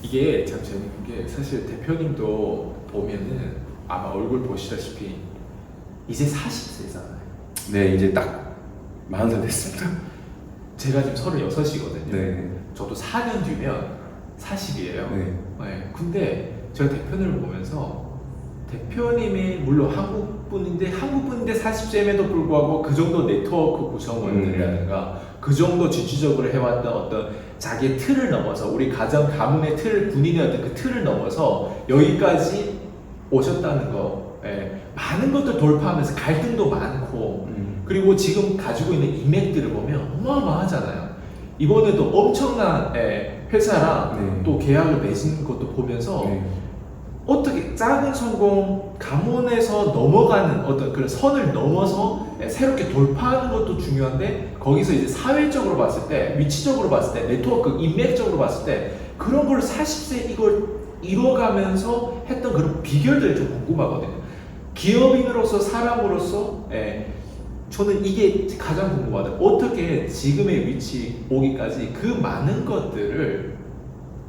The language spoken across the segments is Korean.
이게 참 재밌는 게 사실 대표님도 보면은 아마 얼굴 보시다시피 이제 40세잖아요. 네, 이제 딱 40살 됐습니다. 제가 지금 36이거든요. 네. 저도 4년 뒤면 40이에요. 네. 네. 근데 제가 대표님을 보면서 대표님이 물론 한국분인데 40세임에도 불구하고 그 정도 네트워크 구성원들이라든가 그 정도 지주적으로 해왔던 어떤 자기의 틀을 넘어서 우리 가정 가문의 틀, 군인의 어떤 그 틀을 넘어서 여기까지 오셨다는 거, 예. 많은 것들 돌파하면서 갈등도 많고 그리고 지금 가지고 있는 인맥들을 보면 어마어마하잖아요. 이번에도 엄청난 회사랑 네. 또 계약을 맺은 것도 보면서 네. 어떻게 작은 성공, 가문에서 넘어가는 어떤 그런 선을 넘어서 새롭게 돌파하는 것도 중요한데 거기서 이제 사회적으로 봤을 때, 위치적으로 봤을 때, 네트워크, 인맥적으로 봤을 때 그런 걸 40세 이걸 이뤄가면서 했던 그런 비결들이 좀 궁금하거든요. 기업인으로서, 사람으로서 저는 이게 가장 궁금하다. 어떻게 지금의 위치 오기까지 그 많은 것들을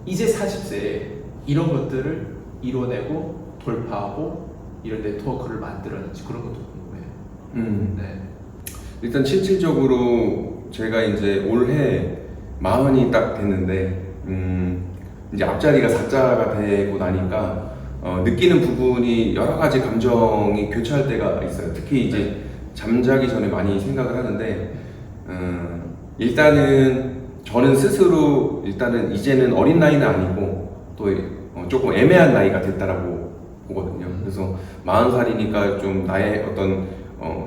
이제 40세에 이런 것들을 이뤄내고 돌파하고 이런 네트워크를 만들었는지 그런 것도 궁금해요. 네. 일단 실질적으로 제가 이제 올해 40이 딱 됐는데 이제 앞자리가 4자가 되고 나니까 느끼는 부분이 여러 가지 감정이 교차할 때가 있어요. 특히 이제 잠자기 전에 많이 생각을 하는데 일단은 저는 스스로 일단은 이제는 어린 나이는 아니고 또 조금 애매한 나이가 됐다라고 보거든요. 그래서 40살이니까 좀 나의 어떤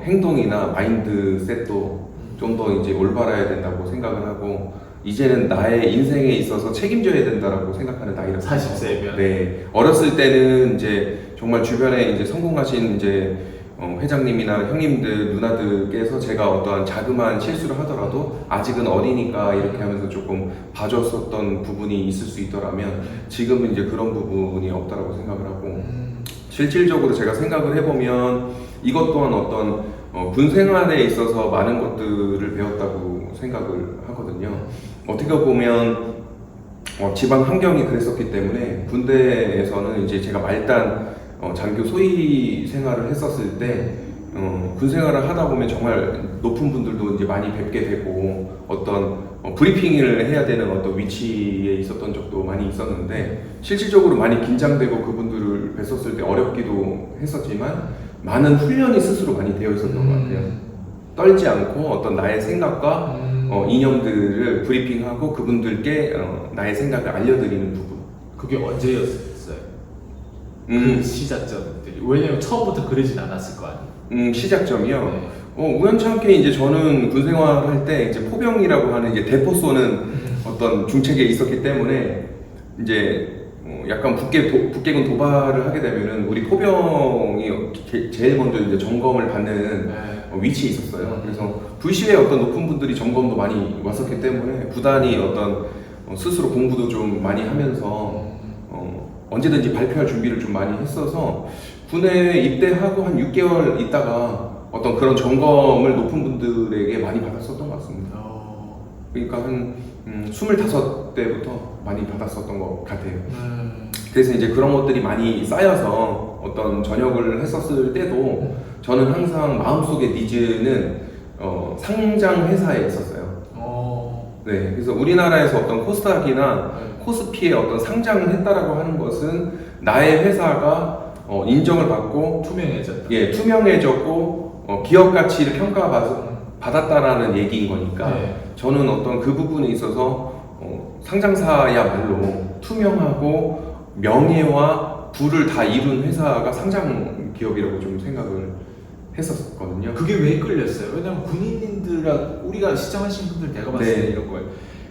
행동이나 마인드셋도 좀 더 이제 올바라야 된다고 생각을 하고 이제는 나의 인생에 있어서 책임져야 된다라고 생각하는 나이라고 40세면 네. 어렸을 때는 이제 정말 주변에 이제 성공하신 이제 회장님이나 형님들, 누나들께서 제가 어떠한 자그마한 실수를 하더라도 아직은 어리니까 이렇게 하면서 조금 봐줬었던 부분이 있을 수 있더라면 지금은 이제 그런 부분이 없다라고 생각을 하고 실질적으로 제가 생각을 해보면 이것 또한 어떤 군 생활에 있어서 많은 것들을 배웠다고 생각을 하거든요. 어떻게 보면 집안 환경이 그랬었기 때문에 군대에서는 이제 제가 말단 장교 소위 생활을 했었을 때 군 생활을 하다 보면 정말 높은 분들도 이제 많이 뵙게 되고 어떤 브리핑을 해야 되는 어떤 위치에 있었던 적도 많이 있었는데 실질적으로 많이 긴장되고 그분들을 뵀었을 때 어렵기도 했었지만 많은 훈련이 스스로 많이 되어 있었던 것 같아요. 떨지 않고 어떤 나의 생각과 이념들을 브리핑하고 그분들께 나의 생각을 알려드리는 부분. 그게 언제였어요? 그 시작점들이 왜냐면 처음부터 그러진 않았을 거 아니에요. 시작점이요. 네. 우연찮게 이제 저는 군 생활할 때 이제 포병이라고 하는 이제 대포 쏘는 어떤 중책에 있었기 때문에 이제 약간 북괴군 도발을 하게 되면은 우리 포병이 제일 먼저 이제 점검을 받는 위치에 있었어요. 그래서 불시에 어떤 높은 분들이 점검도 많이 왔었기 때문에 부단히 어떤 스스로 공부도 좀 많이 하면서 언제든지 발표할 준비를 좀 많이 했어서 군에 입대하고 한 6개월 있다가 어떤 그런 점검을 높은 분들에게 많이 받았었던 것 같습니다. 그러니까 한 25대부터 많이 받았었던 것 같아요. 그래서 이제 그런 것들이 많이 쌓여서 어떤 전역을 했었을 때도 저는 항상 마음속의 니즈는 상장 회사에 있었어요. 네, 그래서 우리나라에서 어떤 코스닥이나 코스피에 어떤 상장을 했다라고 하는 것은 나의 회사가 인정을 받고 투명해졌다. 예, 투명해졌고 기업 가치를 평가받았다라는 얘기인 거니까 네. 저는 어떤 그 부분에 있어서 상장사야말로 투명하고 명예와 부를 다 이룬 회사가 상장 기업이라고 좀 생각을 했었거든요. 그게 왜 끌렸어요? 왜냐면 군인들이랑 우리가 시청하신 분들 내가 봤을 때 네. 이런 거예요.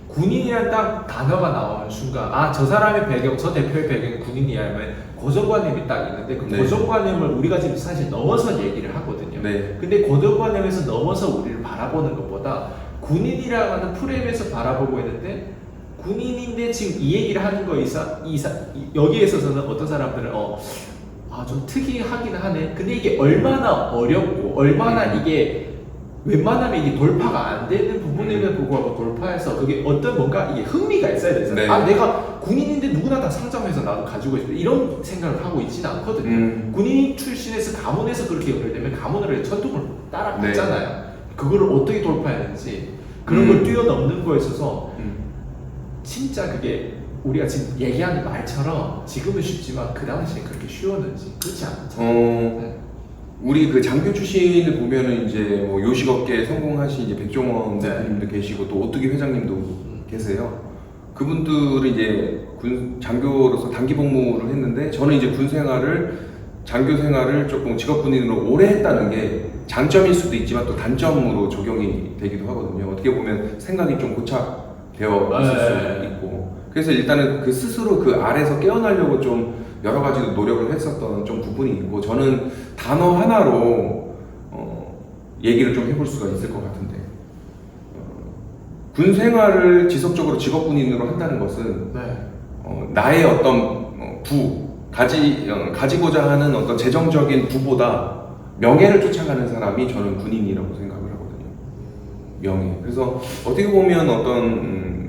군인이란 딱 단어가 나오는 순간 저 사람의 배경, 저 대표의 배경이 군인이야 하면 고정관념이 딱 있는데 그 네. 고정관념을 우리가 지금 사실 넘어서 얘기를 하거든요. 네. 근데 고정관념에서 넘어서 우리를 바라보는 것보다 군인이라고 하는 프레임에서 바라보고 있는데 군인인데 지금 이 얘기를 하는 거 여기에 있어서는 어떤 사람들은 좀 특이하긴 하네. 근데 이게 얼마나 어렵고 얼마나 이게 웬만하면 이게 돌파가 안 되는 부분임에도 불구하고 돌파해서 그게 어떤 뭔가 이게 흥미가 있어야 되잖아요. 네. 아 내가 군인인데 누구나 다 상점에서 나도 가지고 싶다 이런 생각을 하고 있지는 않거든요. 군인 출신에서 가문에서 그렇게 연결되면 가문으로의 전통을 따라갔잖아요. 그거를 어떻게 돌파했는지 그런 걸 뛰어넘는 거에 있어서 진짜 그게 우리가 지금 얘기하는 말처럼 지금은 쉽지만 그 당시엔 그렇게 쉬웠는지 그렇지 않잖아요. 우리 그 장교 출신을 보면은 이제 뭐 요식업계에 성공하신 이제 백종원 네. 대표님도 계시고 또 오뚜기 회장님도 계세요. 그분들은 이제 군 장교로서 단기 복무를 했는데 저는 이제 군 생활을 장교 생활을 조금 직업 군인으로 오래 했다는 게 장점일 수도 있지만 또 단점으로 적용이 되기도 하거든요. 어떻게 보면 생각이 좀 고착되어 있을 수 있고 그래서 일단은 그 스스로 그 아래에서 깨어나려고 좀 여러 가지 노력을 했었던 좀 부분이 있고 저는 단어 하나로 얘기를 좀 해볼 수가 있을 것 같은데 군 생활을 지속적으로 직업 군인으로 한다는 것은 나의 어떤 가지고자 하는 어떤 재정적인 부보다 명예를 쫓아가는 사람이 저는 군인이라고 생각을 하거든요. 명예. 그래서 어떻게 보면 어떤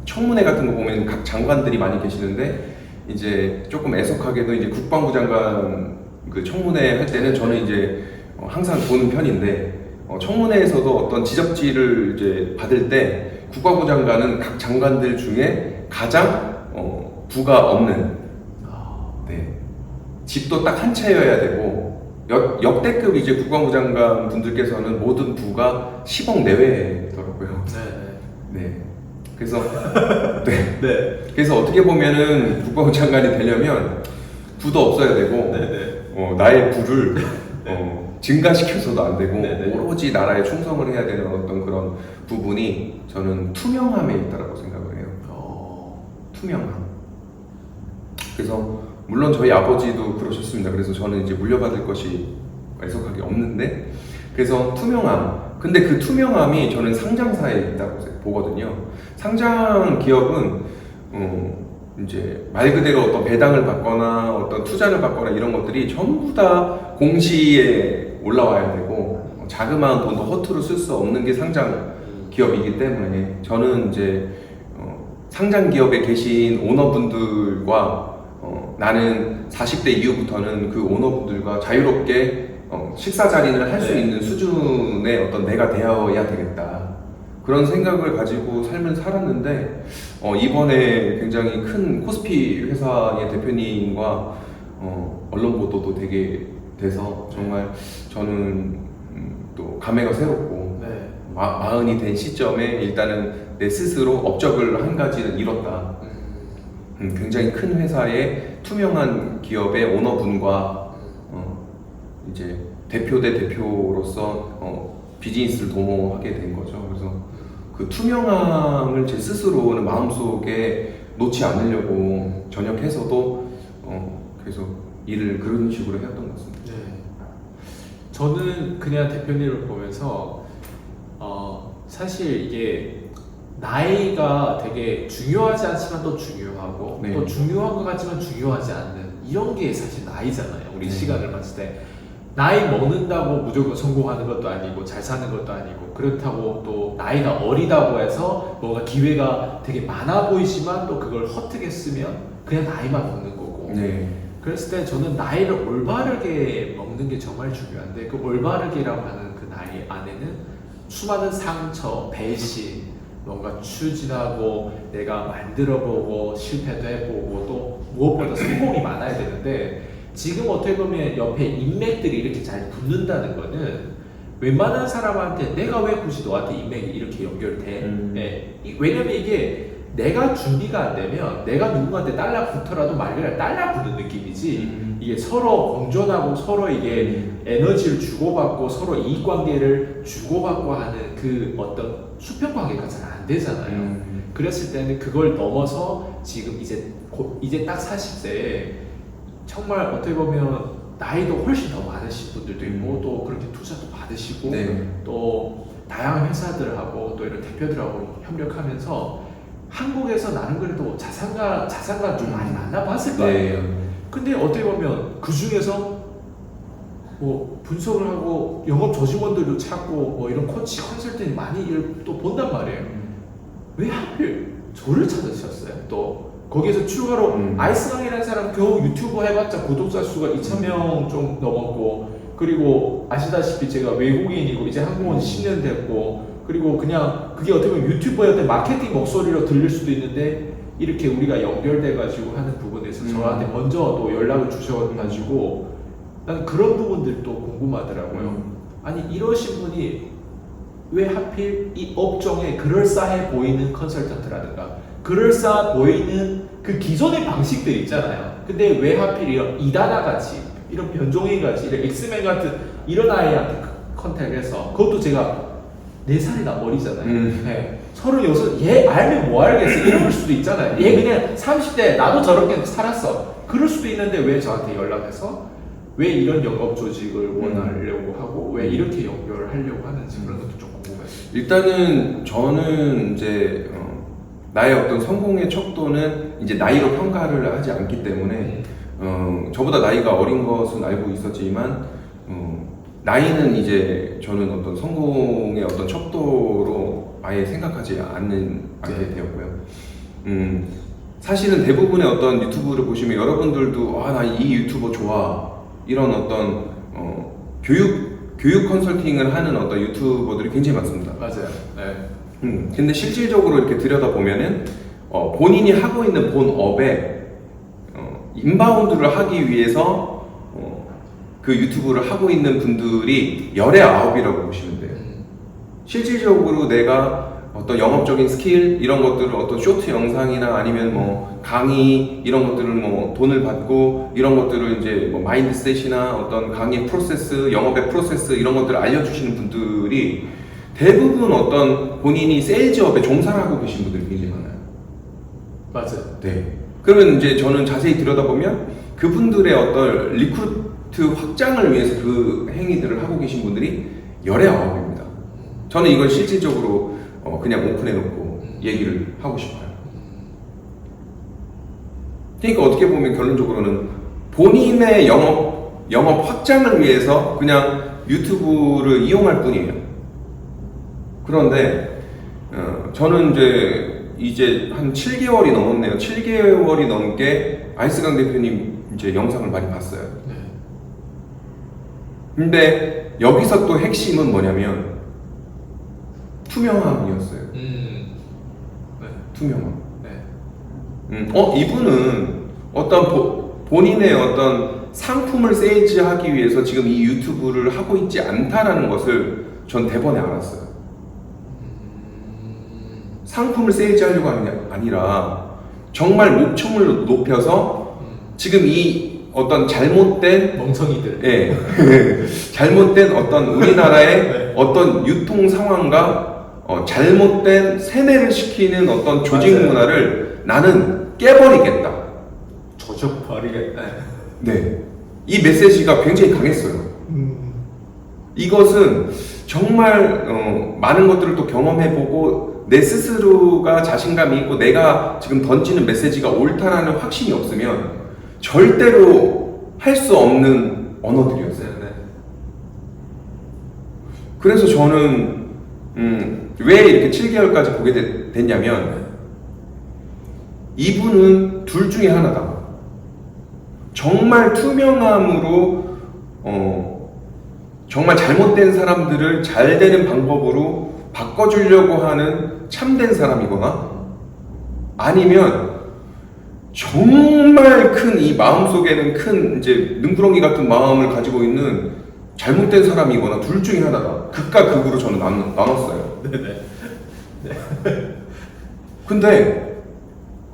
청문회 같은 거 보면 각 장관들이 많이 계시는데 이제 조금 애석하게도 이제 국방부 장관 그 청문회 할 때는 저는 이제 항상 보는 편인데 청문회에서도 어떤 지적질을 이제 받을 때 국방부 장관은 각 장관들 중에 가장 부가 없는 네. 집도 딱 한 채여야 되고 역대급 이제 국방부 장관 분들께서는 모든 부가 10억 내외더라고요. 네. 그래서 그래서 어떻게 보면은 국방부 장관이 되려면 부도 없어야 되고 나의 부를 증가시켜서도 안 되고 오로지 나라에 충성을 해야 되는 어떤 그런 부분이 저는 투명함에 있다라고 생각을 해요. 투명함. 그래서 물론 저희 아버지도 그러셨습니다. 그래서 저는 이제 물려받을 것이 애석하게 없는데 그래서 투명함. 근데 그 투명함이 저는 상장사에 있다고 보거든요. 상장 기업은 이제 말 그대로 어떤 배당을 받거나 어떤 투자를 받거나 이런 것들이 전부 다 공시에 올라와야 되고 자그마한 돈도 허투루 쓸 수 없는 게 상장 기업이기 때문에 저는 이제 상장 기업에 계신 오너분들과 나는 40대 이후부터는 그 오너분들과 자유롭게 식사 자리를 할 수 있는 수준의 어떤 내가 되어야 되겠다. 그런 생각을 가지고 삶을 살았는데 이번에 굉장히 큰 코스피 회사의 대표님과 언론 보도도 되게 돼서 정말 저는 또 감회가 새롭고 마흔이 된 시점에 일단은 내 스스로 업적을 한 가지는 이뤘다. 굉장히 큰 회사의 투명한 기업의 오너분과 이제 대표 대 대표로서 비즈니스를 도모하게 된 거죠. 그래서 그 투명함을 제 스스로는 마음속에 놓지 않으려고 전역해서도 계속 일을 그런 식으로 해왔던 것 같습니다. 저는 그냥 대표님을 보면서 사실 이게 나이가 되게 중요하지 않지만 또 중요하고 또 중요한 것 같지만 중요하지 않는 이런 게 사실 나이잖아요. 우리 시간을 봤을 때 나이 먹는다고 무조건 성공하는 것도 아니고 잘 사는 것도 아니고 그렇다고 또 나이가 어리다고 해서 뭔가 기회가 되게 많아 보이지만 또 그걸 허투게 쓰면 그냥 나이만 먹는 거고 그랬을 때 저는 나이를 올바르게 먹는 게 정말 중요한데 그 올바르게라고 하는 그 나이 안에는 수많은 상처, 배신 뭔가 추진하고 내가 만들어보고 실패도 해보고 또 무엇보다 성공이 많아야 되는데 지금 어떻게 보면 옆에 인맥들이 이렇게 잘 붙는다는 거는 웬만한 사람한테 내가 왜 굳이 너한테 인맥이 이렇게 연결돼? 왜냐면 이게 내가 준비가 안 되면 내가 누군가한테 딸라붙더라도 말 그대로 딸라붙는 느낌이지 이게 서로 공존하고 서로 이게 에너지를 주고받고 서로 이익관계를 주고받고 하는 그 어떤 수평관계가 잘 안 되잖아요. 그랬을 때는 그걸 넘어서 지금 이제 딱 40세에 정말 어떻게 보면 나이도 훨씬 더 많으신 분들도 있고 또 그렇게 투자도 받으시고 또 다양한 회사들하고 또 이런 대표들하고 협력하면서 한국에서 나는 그래도 자산가 좀 많이 만나봤을 거 아니에요. 근데 어떻게 보면 그 중에서 뭐 분석을 하고 영업 저직원들도 찾고 뭐 이런 코치 컨설팅이 많이 또 본단 말이에요. 왜 하필 저를 찾으셨어요? 또 거기에서 추가로 아이스강이라는 사람 겨우 유튜브 해봤자 구독자 수가 2,000명 좀 넘었고, 그리고 아시다시피 제가 외국인이고 이제 한국 온 10년 됐고, 그리고 그냥 그게 어떻게 보면 유튜버의 마케팅 목소리로 들릴 수도 있는데 이렇게 우리가 연결돼 가지고 하는 부분에서 저한테 먼저 또 연락을 주셔가지고 난 그런 부분들도 궁금하더라고요. 아니 이러신 분이 왜 하필 이 업종에 그럴싸해 보이는 컨설턴트라든가 그럴싸해 보이는 그 기존의 방식들 있잖아요. 근데 왜 하필 이런 이다나 같이 이런 변종인 같이 이런 엑스맨 같은 이런 아이한테 컨택해서, 그것도 제가 4살이나 어리잖아요. 네. 36, 얘 알면 뭐 알겠어 이럴 수도 있잖아요. 얘 그냥 30대 나도 저렇게 살았어 그럴 수도 있는데 왜 저한테 연락해서 왜 이런 영업 조직을 원하려고 하고 왜 이렇게 연결을 하려고 하는지 그런 것도 좀 궁금해요. 일단은 저는 이제 나의 어떤 성공의 척도는 이제 나이로 평가를 하지 않기 때문에 저보다 나이가 어린 것은 알고 있었지만 나이는 이제 저는 어떤 성공의 어떤 척도로 아예 생각하지 않게 되었고요. 사실은 대부분의 어떤 유튜브를 보시면 여러분들도 나 이 유튜버 좋아 이런 어떤 교육 컨설팅을 하는 어떤 유튜버들이 굉장히 많습니다. 맞아요. 네. 근데 실질적으로 이렇게 들여다보면은 본인이 하고 있는 본업에 인바운드를 하기 위해서 그 유튜브를 하고 있는 분들이 열의 아홉이라고 보시면 돼요. 실질적으로 내가 어떤 영업적인 스킬 이런 것들을 어떤 쇼트 영상이나 아니면 뭐 강의 이런 것들을 뭐 돈을 받고 이런 것들을 이제 뭐 마인드셋이나 어떤 강의 프로세스, 영업의 프로세스 이런 것들을 알려주시는 분들이 대부분 어떤 본인이 세일즈업에 종사를 하고 계신 분들이 굉장히 많아요. 맞아요. 네. 그러면 이제 저는 자세히 들여다보면 그분들의 어떤 리크루트 확장을 위해서 그 행위들을 하고 계신 분들이 열의 아홉입니다. 저는 이걸 실질적으로 그냥 오픈해놓고 얘기를 하고 싶어요. 그러니까 어떻게 보면 결론적으로는 본인의 영업 확장을 위해서 그냥 유튜브를 이용할 뿐이에요. 그런데 저는 이제 한 7개월이 넘었네요. 7개월이 넘게 아이스강 대표님 이제 영상을 많이 봤어요. 근데 여기서 또 핵심은 뭐냐면 투명함이었어요. 네. 투명함. 네. 이분은 어떤 본인의 어떤 상품을 세일즈하기 위해서 지금 이 유튜브를 하고 있지 않다라는 것을 전 대번에 알았어요. 상품을 세일즈하려고 하는 게 아니라 정말 목청을 높여서 지금 이 어떤 잘못된 멍청이들. 예. 잘못된 어떤 우리나라의 네. 어떤 유통 상황과 잘못된 세뇌를 시키는 어떤 조직 맞아요. 문화를 나는 깨버리겠다. 조져버리겠다. 네. 이 메시지가 굉장히 강했어요. 이것은 정말 많은 것들을 또 경험해보고 내 스스로가 자신감이 있고 내가 지금 던지는 메시지가 옳다라는 확신이 없으면 절대로 할 수 없는 언어들이었어요. 네. 그래서 저는 왜 이렇게 7개월까지 보게 됐냐면 이분은 둘 중에 하나다. 정말 투명함으로 정말 잘못된 사람들을 잘 되는 방법으로 바꿔주려고 하는 참된 사람이거나 아니면 정말 큰 이 마음속에는 큰 이제 능구렁이 같은 마음을 가지고 있는 잘못된 사람이거나 둘 중에 하나다. 극과 극으로 저는 나눴어요. 네네. 근데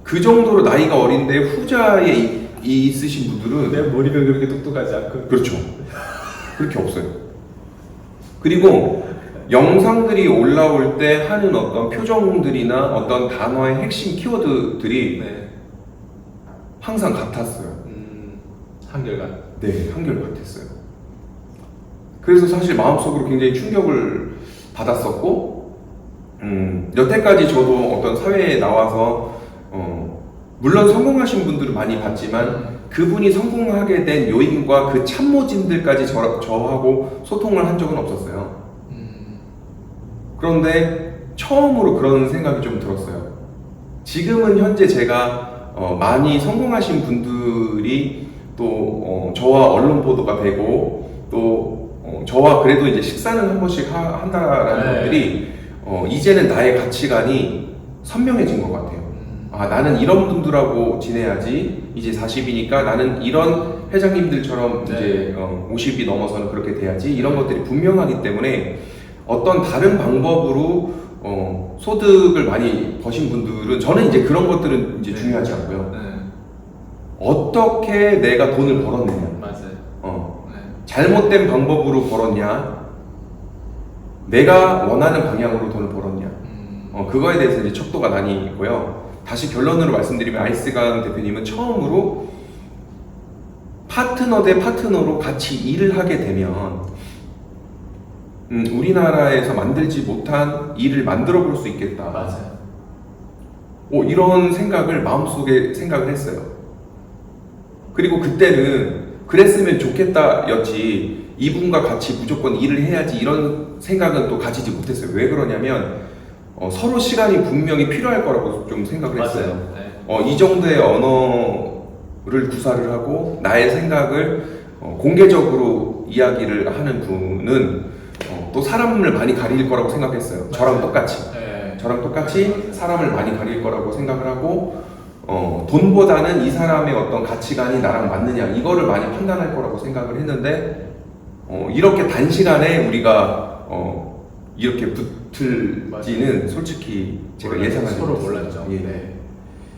그 정도로 나이가 어린데 후자에 있으신 분들은 내 머리가 그렇게 똑똑하지 않고. 그렇죠. 그렇게 없어요. 그리고 영상들이 올라올 때 하는 어떤 표정들이나 어떤 단어의 핵심 키워드들이 네. 항상 같았어요. 한결같. 네, 한결같았어요. 그래서 사실 마음속으로 굉장히 충격을 받았었고, 여태까지 저도 어떤 사회에 나와서 물론 성공하신 분들은 많이 봤지만 그분이 성공하게 된 요인과 그 참모진들까지 저하고 소통을 한 적은 없었어요. 그런데 처음으로 그런 생각이 좀 들었어요. 지금은 현재 제가 많이 성공하신 분들이 또 저와 언론 보도가 되고 또 저와 그래도 이제 식사는 한 번씩 한다라는 네. 것들이 이제는 나의 가치관이 선명해진 것 같아요. 아, 나는 이런 분들하고 지내야지. 이제 40이니까 나는 이런 회장님들처럼 네. 이제 50이 넘어서는 그렇게 돼야지. 이런 것들이 분명하기 때문에 어떤 다른 방법으로 소득을 많이 버신 분들은 저는 이제 그런 것들은 이제 네. 중요하지 않고요. 네. 어떻게 내가 돈을 벌었느냐. 맞아요. 네. 잘못된 방법으로 벌었냐. 내가 원하는 방향으로 돈을 벌었냐. 그거에 대해서 이제 척도가 나뉘고요. 다시 결론으로 말씀드리면 아이스강 대표님은 처음으로 파트너 대 파트너로 같이 일을 하게 되면 우리나라에서 만들지 못한 일을 만들어 볼 수 있겠다. 맞아요. 이런 생각을 마음속에 생각을 했어요. 그리고 그때는 그랬으면 좋겠다 였지 이분과 같이 무조건 일을 해야지 이런 생각은 또 가지지 못했어요. 왜 그러냐면 서로 시간이 분명히 필요할 거라고 좀 생각을 했어요. 맞아요. 네. 이 정도의 언어를 구사를 하고 나의 생각을 공개적으로 이야기를 하는 분은 또 사람을 많이 가릴 거라고 생각했어요. 저랑 똑같이. 네. 저랑 똑같이 사람을 많이 가릴 거라고 생각을 하고 돈보다는 이 사람의 어떤 가치관이 나랑 맞느냐 이거를 많이 판단할 거라고 생각을 했는데 이렇게 단시간에 우리가 이렇게 붙을지는 솔직히 제가 예상하지 서로 못했어요. 몰랐죠. 예. 네.